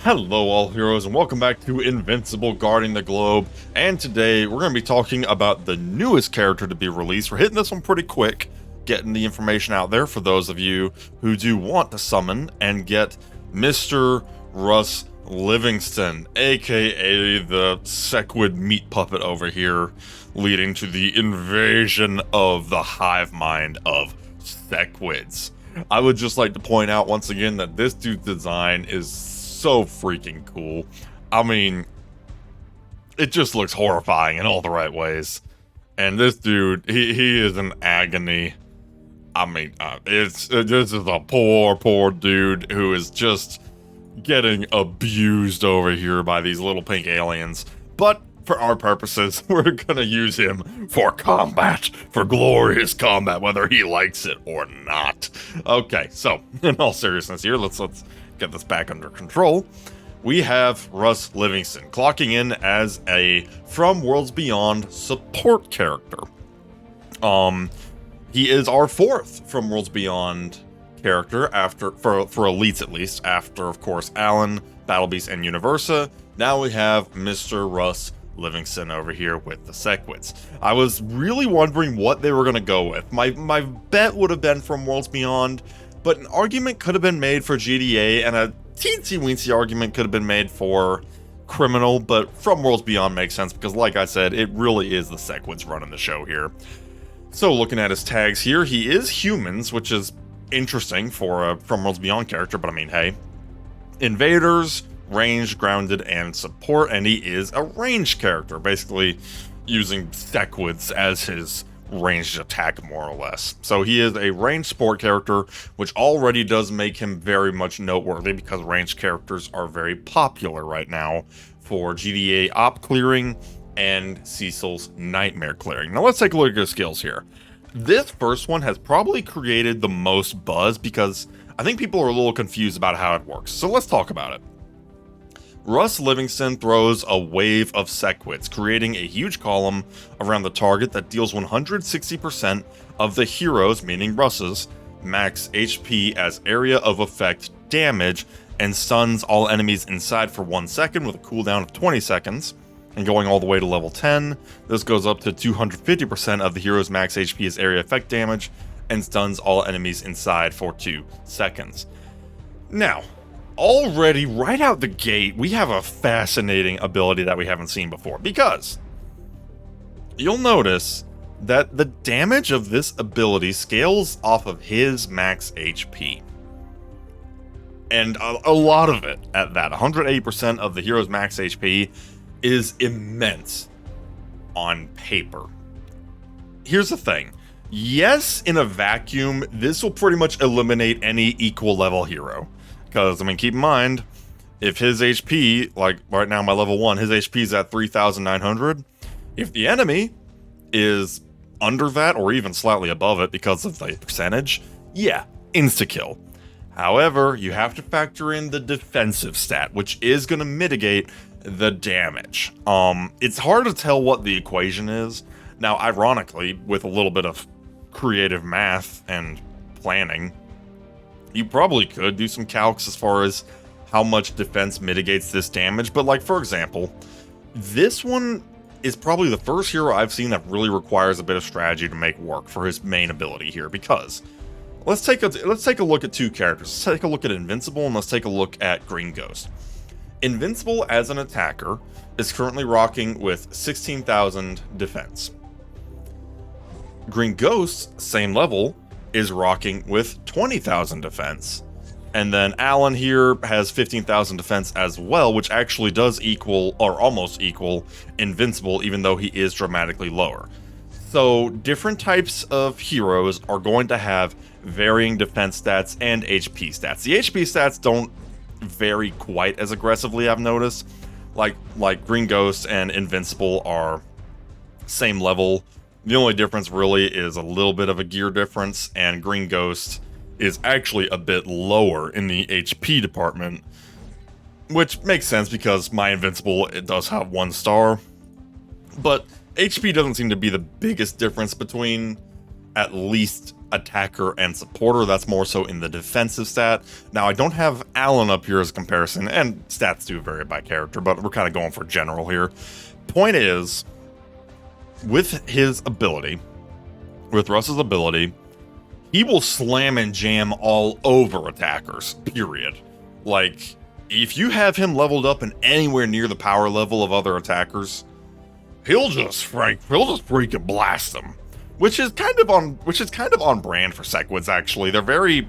Hello all heroes and welcome back to Invincible Guarding the Globe, and today we're going to be talking about the newest character to be released. We're hitting this one pretty quick, getting the information out there for those of you who do want to summon and get Mr. RUS Livingston, aka the Sequid meat puppet over here, leading to the invasion of the hive mind of Sequids. I would just like to point out once again that this dude's design is so freaking cool. I mean, it just looks horrifying in all the right ways. And this dude, he is an agony. I mean, this is a poor dude who is just getting abused over here by these little pink aliens. But for our purposes, we're gonna use him for combat, for glorious combat, whether he likes it or not. Okay, so in all seriousness here, let's get this back under control. We have RUS Livingston clocking in as a From Worlds Beyond support character. He is our fourth From Worlds Beyond character after for elites at least, after of course Alan, Battle Beast, and Universa. Now we have Mr. RUS Livingston over here with the Sequids. I was really wondering what they were going to go with. My bet would have been From Worlds Beyond, but an argument could have been made for GDA, and a teensy-weensy argument could have been made for Criminal, but From Worlds Beyond makes sense because, like I said, it really is the Sequids running the show here. So, looking at his tags here, he is humans, which is interesting for a From Worlds Beyond character, but I mean, hey. Invaders, ranged, grounded, and support, and he is a ranged character, basically using Sequids as his ranged attack, more or less. So he is a ranged support character, which already does make him very much noteworthy because ranged characters are very popular right now for GDA op clearing and Cecil's nightmare clearing. Now let's take a look at his skills here. This first one has probably created the most buzz because I think people are a little confused about how it works. So let's talk about it. RUS Livingston throws a wave of Sequids, creating a huge column around the target that deals 160% of the hero's, meaning RUS's, max HP as area of effect damage, and stuns all enemies inside for 1 second with a cooldown of 20 seconds. And going all the way to level 10, this goes up to 250% of the hero's max HP as area effect damage, and stuns all enemies inside for 2 seconds. Now, already, right out the gate, we have a fascinating ability that we haven't seen before, because you'll notice that the damage of this ability scales off of his max HP. And a lot of it at that. 180% of the hero's max HP is immense on paper. Here's the thing. Yes, in a vacuum, this will pretty much eliminate any equal level hero. Because, I mean, keep in mind, if his HP, like right now my level 1, his HP is at 3,900. If the enemy is under that or even slightly above it because of the percentage, yeah, insta-kill. However, you have to factor in the defensive stat, which is going to mitigate the damage. It's hard to tell what the equation is. Now, ironically, with a little bit of creative math and planning, you probably could do some calcs as far as how much defense mitigates this damage, but like, for example, this one is probably the first hero I've seen that really requires a bit of strategy to make work for his main ability here, because let's take a look at two characters. Let's take a look at Invincible, and let's take a look at Green Ghost. Invincible as an attacker is currently rocking with 16,000 defense. Green Ghost, same level, is rocking with 20,000 defense. And then Alan here has 15,000 defense as well, which actually does equal, or almost equal, Invincible, even though he is dramatically lower. So different types of heroes are going to have varying defense stats and HP stats. The HP stats don't vary quite as aggressively, I've noticed. Like Green Ghost and Invincible are same level. The only difference really is a little bit of a gear difference, and Green Ghost is actually a bit lower in the HP department, which makes sense because my Invincible, it does have 1 star, but HP doesn't seem to be the biggest difference between at least attacker and supporter. That's more so in the defensive stat. Now, I don't have Alan up here as a comparison, and stats do vary by character, but we're kind of going for general here. Point is, with his ability, with Russ's ability, he will slam and jam all over attackers, period. Like, if you have him leveled up and anywhere near the power level of other attackers, he'll just freaking blast them. Which is kind of on brand for Sequids, actually. They're very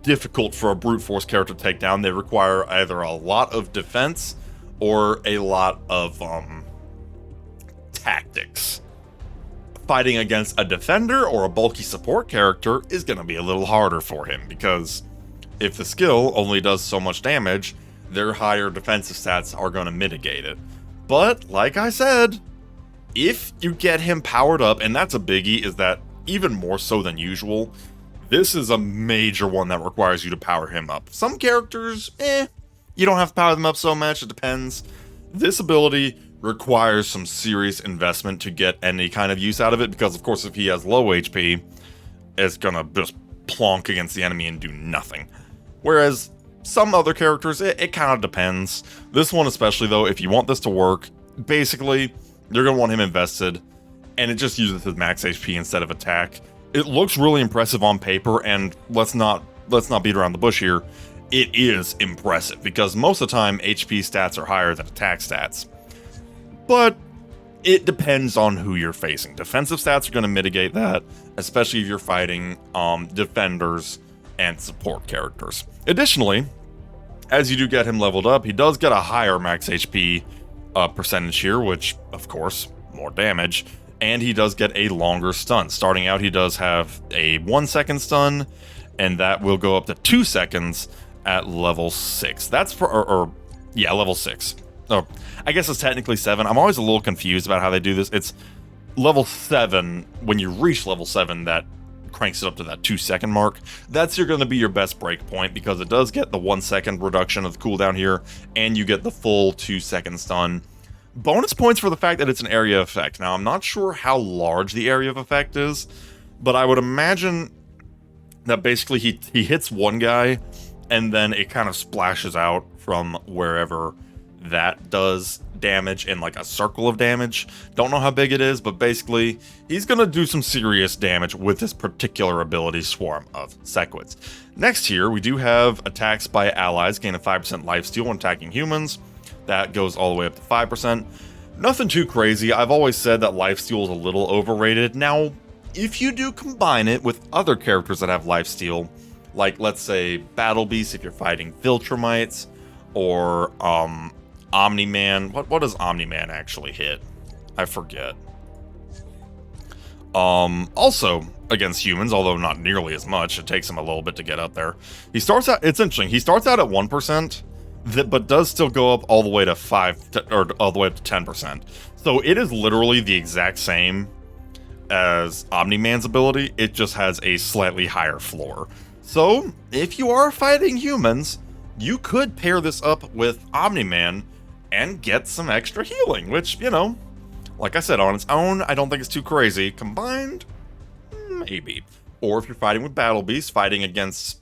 difficult for a brute force character to take down. They require either a lot of defense or a lot of tactics. Fighting against a defender or a bulky support character is going to be a little harder for him, because if the skill only does so much damage, their higher defensive stats are going to mitigate it. But, like I said, if you get him powered up, and that's a biggie, is that even more so than usual, this is a major one that requires you to power him up. Some characters, you don't have to power them up so much, it depends. This ability requires some serious investment to get any kind of use out of it, because of course if he has low HP, it's gonna just plonk against the enemy and do nothing. Whereas some other characters, it kind of depends. This one especially though, if you want this to work, basically, you're going to want him invested, and it just uses his max HP instead of attack. It looks really impressive on paper, and let's not beat around the bush here. It is impressive, because most of the time, HP stats are higher than attack stats. But it depends on who you're facing. Defensive stats are going to mitigate that, especially if you're fighting defenders and support characters. Additionally, as you do get him leveled up, he does get a higher max HP percentage here, which, of course, more damage, and he does get a longer stun. Starting out, he does have a 1 second stun, and that will go up to 2 seconds at level 6. That's for, level 6. Oh, I guess it's technically 7. I'm always a little confused about how they do this. It's level 7, when you reach level 7, that cranks it up to that 2 second mark. That's going to be your best break point, because it does get the 1 second reduction of the cooldown here, and you get the full 2 second stun. Bonus points for the fact that it's an area effect. Now, I'm not sure how large the area of effect is, but I would imagine that basically he hits one guy, and then it kind of splashes out from wherever that does damage in like a circle of damage. Don't know how big it is, but basically he's gonna do some serious damage with this particular ability, Swarm of Sequids. Next here, we do have attacks by allies, gain a 5% lifesteal when attacking humans. That goes all the way up to 5%. Nothing too crazy. I've always said that lifesteal is a little overrated. Now, if you do combine it with other characters that have lifesteal, like let's say Battle Beast if you're fighting Viltrumites, or Omni-Man. What does Omni-Man actually hit? I forget. Also against humans, although not nearly as much. It takes him a little bit to get up there. He starts out, it's interesting, he starts out at 1%, but does still go up all the way to 10%. So it is literally the exact same as Omni-Man's ability. It just has a slightly higher floor. So if you are fighting humans, you could pair this up with Omni-Man and get some extra healing, which, you know, like I said, on its own, I don't think it's too crazy. Combined, maybe. Or if you're fighting with Battle Beast, fighting against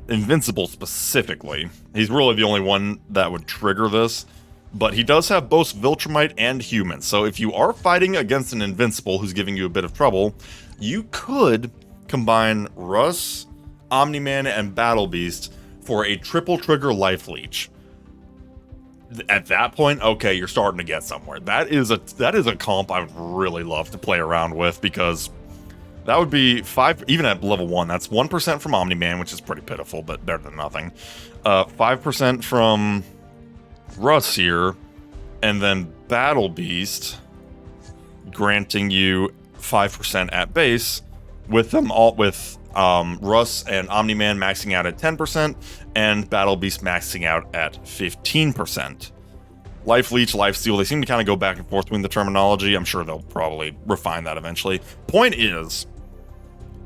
Invincible specifically, he's really the only one that would trigger this, but he does have both Viltrumite and human. So if you are fighting against an Invincible who's giving you a bit of trouble, you could combine RUS, Omni-Man, and Battle Beast for a triple trigger life leech. At that point, okay, you're starting to get somewhere. That is a comp I would really love to play around with, because that would be 5, even at level 1, that's 1% from Omni-Man, which is pretty pitiful, but better than nothing. 5% from RUS here, and then Battle Beast granting you 5% at base, with them all with RUS and Omni-Man maxing out at 10%, and Battle Beast maxing out at 15%. Life Leech, Life Steal, they seem to kind of go back and forth between the terminology. I'm sure they'll probably refine that eventually. Point is,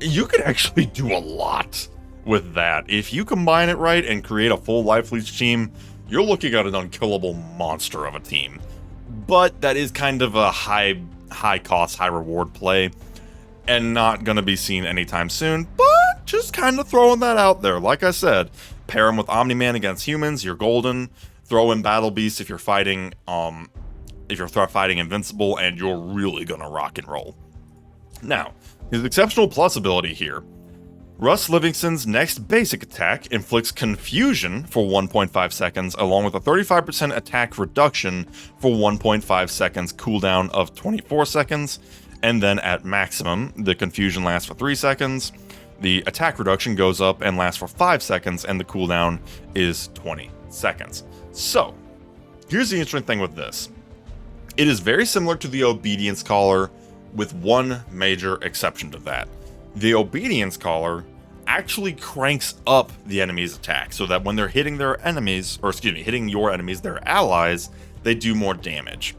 you could actually do a lot with that. If you combine it right and create a full Life Leech team, you're looking at an unkillable monster of a team. But that is kind of a high cost, high reward play. and not going to be seen anytime soon, but just kind of throwing that out there. Like I said, pair him with Omni-Man against humans, you're golden. Throw in Battle Beast if you're fighting Invincible, and you're really gonna rock and roll. Now, his exceptional plus ability here. RUS Livingston's next basic attack inflicts confusion for 1.5 seconds, along with a 35% attack reduction for 1.5 seconds, cooldown of 24 seconds, and then at maximum, the confusion lasts for 3 seconds, the attack reduction goes up and lasts for 5 seconds, and the cooldown is 20 seconds. So, here's the interesting thing with this. It is very similar to the Obedience Collar, with one major exception to that. The Obedience Collar actually cranks up the enemy's attack, so that when they're hitting their enemies, hitting your enemies, their allies, they do more damage.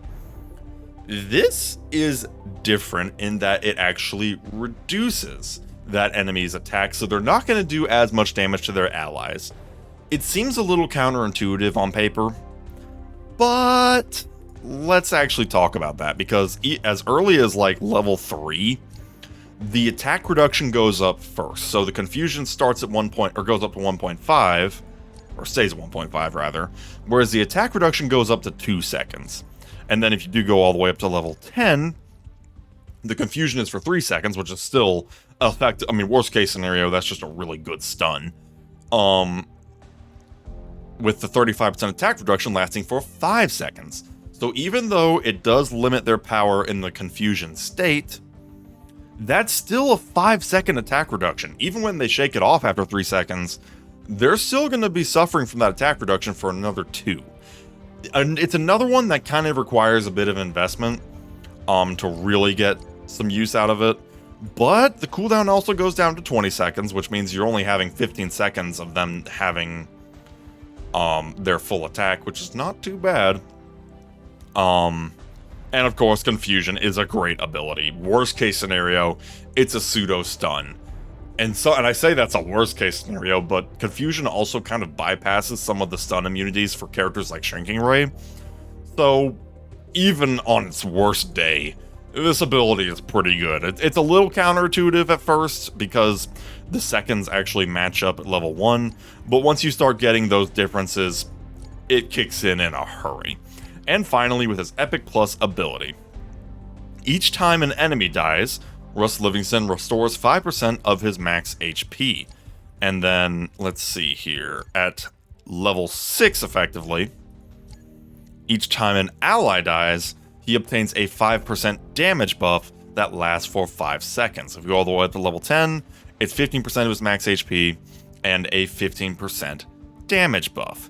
This is different in that it actually reduces that enemy's attack, so they're not going to do as much damage to their allies. It seems a little counterintuitive on paper, but let's actually talk about that, because as early as like level 3, the attack reduction goes up first. So the confusion starts at 1 point, or goes up to 1.5, or stays at 1.5 rather, whereas the attack reduction goes up to 2 seconds. And then if you do go all the way up to level 10, the confusion is for 3 seconds, which is still effective. I mean, worst case scenario, that's just a really good stun. With the 35% attack reduction lasting for 5 seconds. So even though it does limit their power in the confusion state, that's still a 5-second attack reduction. Even when they shake it off after 3 seconds, they're still going to be suffering from that attack reduction for another 2. And it's another one that kind of requires a bit of investment to really get some use out of it. But the cooldown also goes down to 20 seconds, which means you're only having 15 seconds of them having their full attack, which is not too bad. And of course, Confusion is a great ability. Worst case scenario, it's a pseudo stun. And I say that's a worst case scenario, but Confusion also kind of bypasses some of the stun immunities for characters like Shrinking Ray. So even on its worst day, this ability is pretty good. It's a little counterintuitive at first because the seconds actually match up at level 1, but once you start getting those differences, it kicks in a hurry. And finally, with his Epic Plus ability. Each time an enemy dies, RUS Livingston restores 5% of his max HP. And then, let's see here, at level 6 effectively, each time an ally dies, he obtains a 5% damage buff that lasts for 5 seconds. If you go all the way up to level 10, it's 15% of his max HP and a 15% damage buff.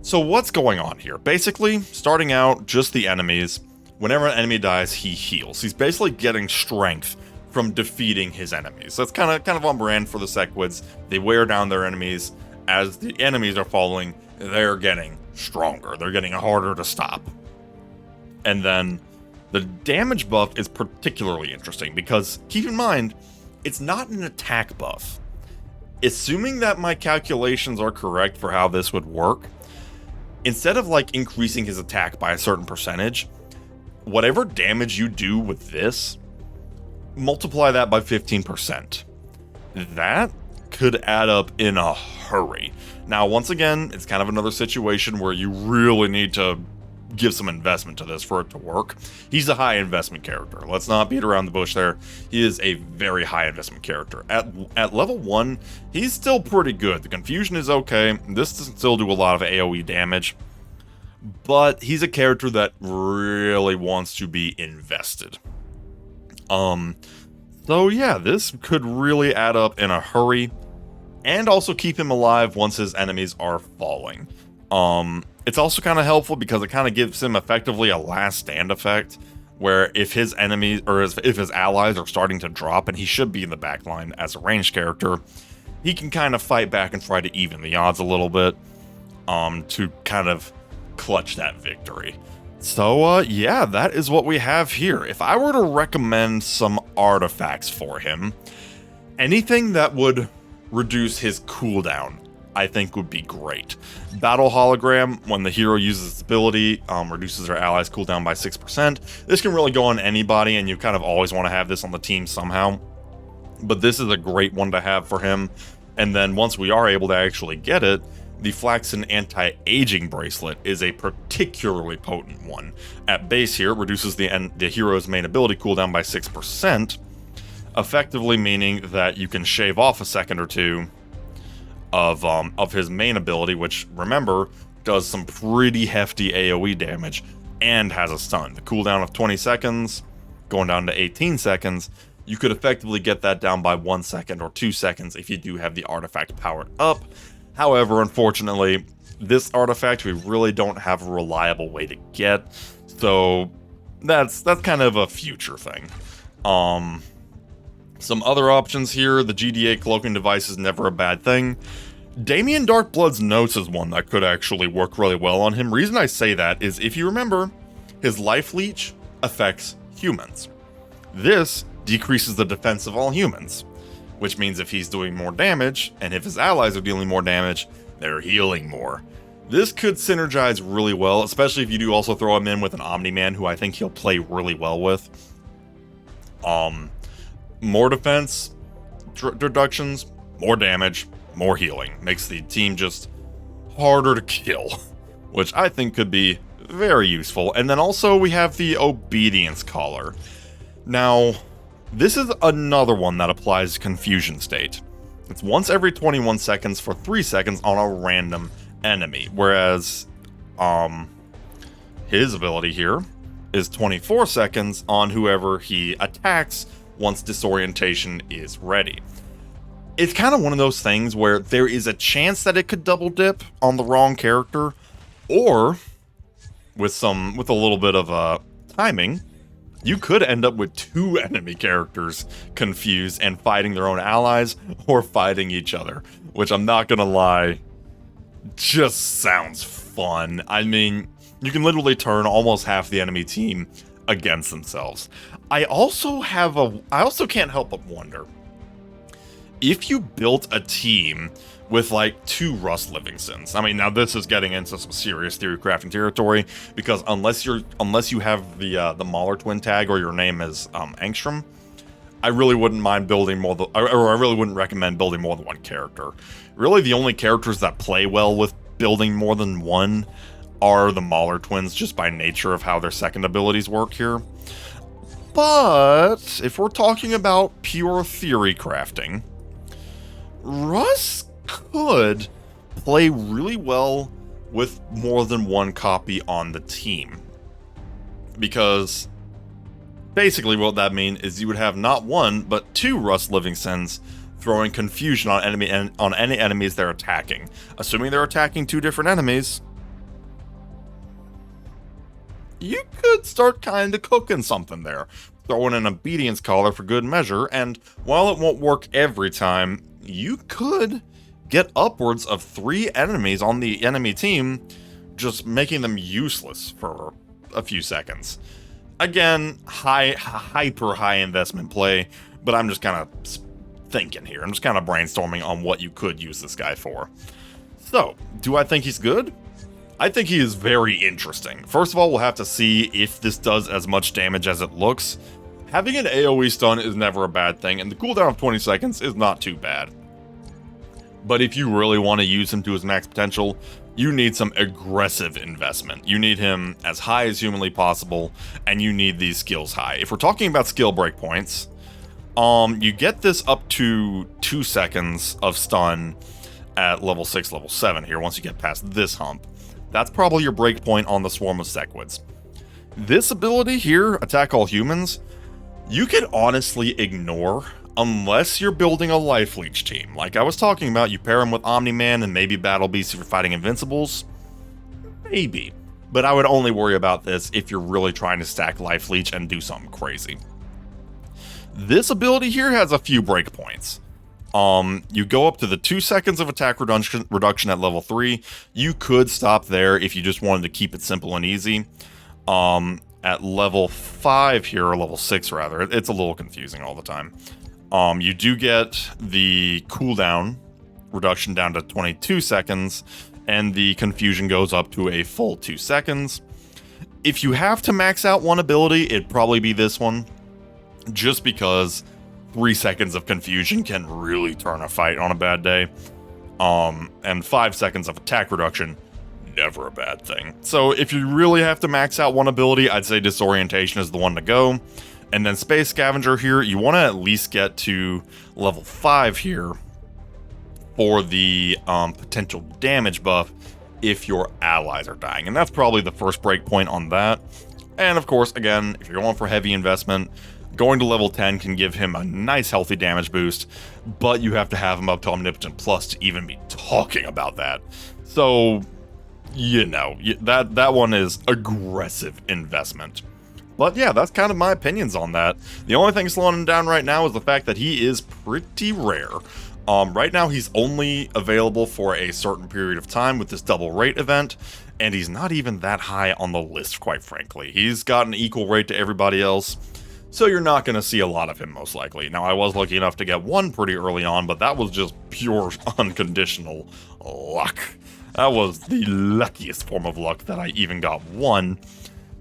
So what's going on here? Basically, starting out, just the enemies. Whenever an enemy dies, he heals. He's basically getting strength from defeating his enemies. That's kind of on brand for the Sequids. They wear down their enemies. As the enemies are falling, they're getting stronger. They're getting harder to stop. And then the damage buff is particularly interesting because, keep in mind, it's not an attack buff. Assuming that my calculations are correct for how this would work, instead of like increasing his attack by a certain percentage, whatever damage you do with this, multiply that by 15%. That could add up in a hurry. Now, once again, it's kind of another situation where you really need to give some investment to this for it to work. He's a high investment character. Let's not beat around the bush there. He is a very high investment character. At level 1, he's still pretty good. The confusion is okay. This doesn't still do a lot of AoE damage, but he's a character that really wants to be invested. So yeah, this could really add up in a hurry and also keep him alive once his enemies are falling. It's also kind of helpful because it kind of gives him effectively a last stand effect, where if his enemies, or if his allies are starting to drop, and he should be in the back line as a ranged character, he can kind of fight back and try to even the odds a little bit, to kind of clutch that victory. So, yeah, that is what we have here. If I were to recommend some artifacts for him, anything that would reduce his cooldown I think would be great. Battle Hologram, when the hero uses its ability, reduces their allies' cooldown by 6%. This can really go on anybody, and you kind of always want to have this on the team somehow. But this is a great one to have for him. And then once we are able to actually get it, the Flaxen Anti-Aging Bracelet is a particularly potent one. At base here, it reduces the hero's main ability cooldown by 6%, effectively meaning that you can shave off a second or two of his main ability, which, remember, does some pretty hefty AoE damage and has a stun. The cooldown of 20 seconds, going down to 18 seconds, you could effectively get that down by 1 second or 2 seconds if you do have the artifact powered up. However, unfortunately, this artifact we really don't have a reliable way to get, so that's kind of a future thing. Some other options here, the GD8 cloaking device is never a bad thing. Damien Darkblood's Notes is one that could actually work really well on him. Reason I say that is, if you remember, his life leech affects humans. This decreases the defense of all humans, which means if he's doing more damage, and if his allies are dealing more damage, they're healing more. This could synergize really well, especially if you do also throw him in with an Omni-Man, who I think he'll play really well with. More defense reductions, more damage, more healing. Makes the team just harder to kill, which I think could be very useful. And then also we have the Obedience Collar. Now, this is another one that applies Confusion State. It's once every 21 seconds for 3 seconds on a random enemy, whereas his ability here is 24 seconds on whoever he attacks once disorientation is ready. It's kind of one of those things where there is a chance that it could double dip on the wrong character, or with a little bit of timing, you could end up with 2 enemy characters confused and fighting their own allies or fighting each other, which, I'm not gonna lie, just sounds fun. I mean, you can literally turn almost half the enemy team against themselves. I also can't help but wonder, if you built a team with like 2 RUS Livingstons. I mean, now this is getting into some serious theory crafting territory, because unless you have the Mauler twin tag or your name is Angstrom, I really wouldn't mind building more I really wouldn't recommend building more than 1 character. Really, the only characters that play well with building more than 1 are the Mauler twins, just by nature of how their second abilities work here. But if we're talking about pure theory crafting, RUS could play really well with more than 1 copy on the team, because basically what that means is you would have not 1 but 2 RUS Livingstons throwing confusion on any enemies they're attacking. Assuming they're attacking 2 different enemies, you could start kind of cooking something there. Throw in an Obedience Collar for good measure, and while it won't work every time, you could get upwards of 3 enemies on the enemy team, just making them useless for a few seconds. Again, hyper high investment play, but I'm just kind of thinking here. I'm just kind of brainstorming on what you could use this guy for. So, do I think he's good? I think he is very interesting. First of all, we'll have to see if this does as much damage as it looks. Having an AoE stun is never a bad thing, and the cooldown of 20 seconds is not too bad. But if you really want to use him to his max potential, you need some aggressive investment. You need him as high as humanly possible, and you need these skills high. If we're talking about skill breakpoints, you get this up to 2 seconds of stun at level 6, level 7 here, once you get past this hump. That's probably your breakpoint on the Swarm of Sequids. This ability here, Attack All Humans, you could honestly ignore unless you're building a Life Leech team. Like I was talking about, you pair him with Omni-Man and maybe Battle Beast if you're fighting Invincibles. Maybe. But I would only worry about this if you're really trying to stack Life Leech and do something crazy. This ability here has a few breakpoints. You go up to the 2 seconds of attack reduction at level 3. You could stop there if you just wanted to keep it simple and easy. At level 5 here, or level 6 rather, it's a little confusing all the time. You do get the cooldown reduction down to 22 seconds, and the confusion goes up to a full 2 seconds. If you have to max out one ability, it'd probably be this one, just because 3 seconds of confusion can really turn a fight on a bad day. And 5 seconds of attack reduction, never a bad thing. So if you really have to max out one ability, I'd say Disorientation is the one to go. And then Space Scavenger here, you want to at least get to level 5 here for the potential damage buff if your allies are dying. And that's probably the first breakpoint on that. And of course, again, if you're going for heavy investment, going to level 10 can give him a nice healthy damage boost, but you have to have him up to Omnipotent Plus to even be talking about that. So, you know, that one is aggressive investment. But yeah, that's kind of my opinions on that. The only thing slowing him down right now is the fact that he is pretty rare. Right now he's only available for a certain period of time with this double rate event, and he's not even that high on the list, quite frankly. He's got an equal rate to everybody else, so you're not going to see a lot of him, most likely. Now, I was lucky enough to get one pretty early on, but that was just pure unconditional luck. That was the luckiest form of luck that I even got one.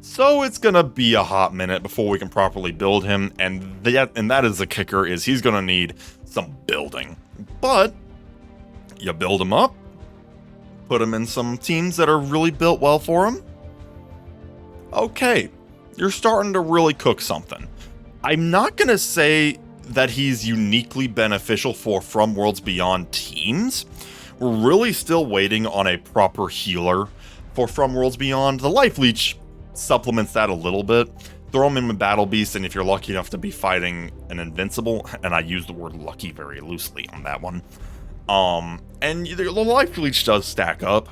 So it's going to be a hot minute before we can properly build him, and that is the kicker, is he's going to need some building. But you build him up, put him in some teams that are really built well for him. Okay, you're starting to really cook something. I'm not going to say that he's uniquely beneficial for From Worlds Beyond teams. We're really still waiting on a proper healer for From Worlds Beyond. The Life Leech supplements that a little bit. Throw him in with Battle Beast, and if you're lucky enough to be fighting an Invincible, and I use the word lucky very loosely on that one, and the Life Leech does stack up,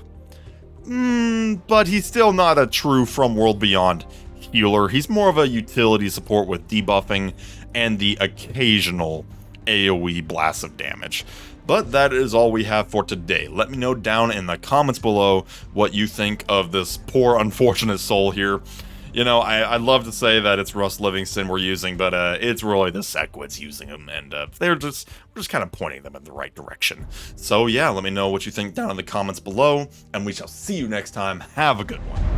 but he's still not a true From World Beyond healer. He's more of a utility support with debuffing and the occasional AoE blast of damage. But that is all we have for today. Let me know down in the comments below what you think of this poor unfortunate soul here. You know, I'd love to say that it's RUS Livingston we're using, but it's really the Sequids using them, and we're just kind of pointing them in the right direction. So yeah, let me know what you think down in the comments below, and we shall see you next time. Have a good one.